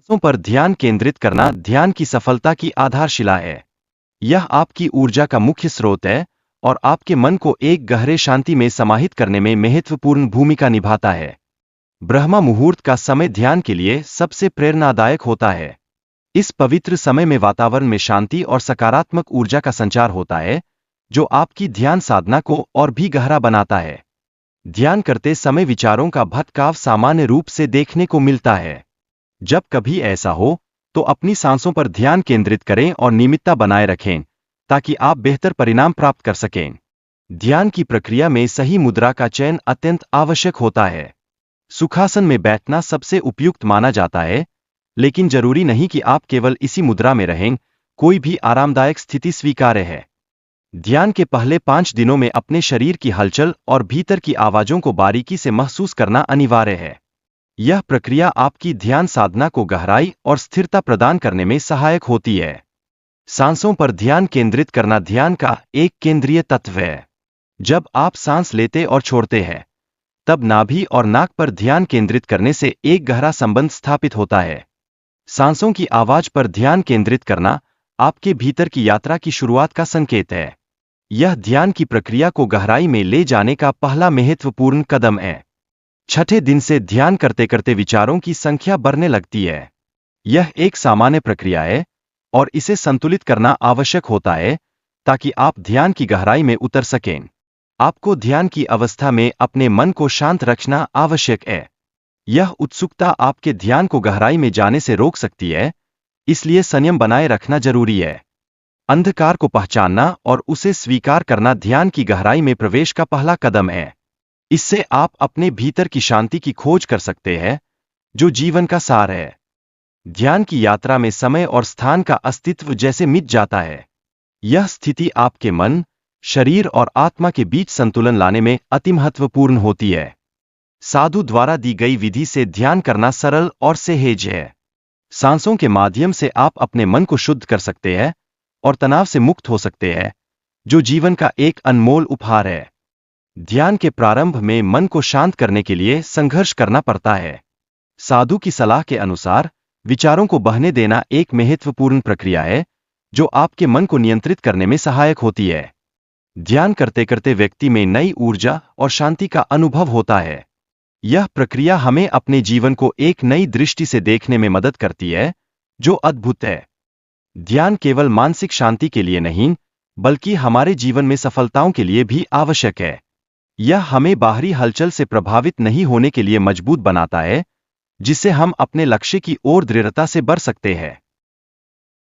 सांसों पर ध्यान केंद्रित करना ध्यान की सफलता की आधारशिला है। यह आपकी ऊर्जा का मुख्य स्रोत है और आपके मन को एक गहरे शांति में समाहित करने में महत्वपूर्ण भूमिका निभाता है। ब्रह्म मुहूर्त का समय ध्यान के लिए सबसे प्रेरणादायक होता है। इस पवित्र समय में वातावरण में शांति और सकारात्मक ऊर्जा का संचार होता है, जो आपकी ध्यान साधना को और भी गहरा बनाता है। ध्यान करते समय विचारों का भटकाव सामान्य रूप से देखने को मिलता है। जब कभी ऐसा हो, तो अपनी सांसों पर ध्यान केंद्रित करें और नियमितता बनाए रखें, ताकि आप बेहतर परिणाम प्राप्त कर सकें। ध्यान की प्रक्रिया में सही मुद्रा का चयन अत्यंत आवश्यक होता है। सुखासन में बैठना सबसे उपयुक्त माना जाता है, लेकिन जरूरी नहीं कि आप केवल इसी मुद्रा में रहें, कोई भी आरामदायक स्थिति स्वीकार्य है। ध्यान के पहले 5 दिनों में अपने शरीर की हलचल और भीतर की आवाजों को बारीकी से महसूस करना अनिवार्य है। यह प्रक्रिया आपकी ध्यान साधना को गहराई और स्थिरता प्रदान करने में सहायक होती है। सांसों पर ध्यान केंद्रित करना ध्यान का एक केंद्रीय तत्व है। जब आप सांस लेते और छोड़ते हैं, तब नाभि और नाक पर ध्यान केंद्रित करने से एक गहरा संबंध स्थापित होता है। सांसों की आवाज पर ध्यान केंद्रित करना आपके भीतर की यात्रा की शुरुआत का संकेत है। यह ध्यान की प्रक्रिया को गहराई में ले जाने का पहला महत्वपूर्ण कदम है। छठे दिन से ध्यान करते करते विचारों की संख्या बढ़ने लगती है। यह एक सामान्य प्रक्रिया है और इसे संतुलित करना आवश्यक होता है, ताकि आप ध्यान की गहराई में उतर सकें। आपको ध्यान की अवस्था में अपने मन को शांत रखना आवश्यक है। यह उत्सुकता आपके ध्यान को गहराई में जाने से रोक सकती है, इसलिए संयम बनाए रखना जरूरी है। अंधकार को पहचानना और उसे स्वीकार करना ध्यान की गहराई में प्रवेश का पहला कदम है। इससे आप अपने भीतर की शांति की खोज कर सकते हैं, जो जीवन का सार है। ध्यान की यात्रा में समय और स्थान का अस्तित्व जैसे मिट जाता है। यह स्थिति आपके मन, शरीर और आत्मा के बीच संतुलन लाने में अति महत्वपूर्ण होती है। साधु द्वारा दी गई विधि से ध्यान करना सरल और सहज है। सांसों के माध्यम से आप अपने मन को शुद्ध कर सकते हैं और तनाव से मुक्त हो सकते हैं, जो जीवन का एक अनमोल उपहार है। ध्यान के प्रारंभ में मन को शांत करने के लिए संघर्ष करना पड़ता है। साधु की सलाह के अनुसार विचारों को बहने देना एक महत्वपूर्ण प्रक्रिया है, जो आपके मन को नियंत्रित करने में सहायक होती है। ध्यान करते करते व्यक्ति में नई ऊर्जा और शांति का अनुभव होता है। यह प्रक्रिया हमें अपने जीवन को एक नई दृष्टि से देखने में मदद करती है, जो अद्भुत है। ध्यान केवल मानसिक शांति के लिए नहीं, बल्कि हमारे जीवन में सफलताओं के लिए भी आवश्यक है। यह हमें बाहरी हलचल से प्रभावित नहीं होने के लिए मजबूत बनाता है, जिससे हम अपने लक्ष्य की ओर दृढ़ता से बढ़ सकते हैं।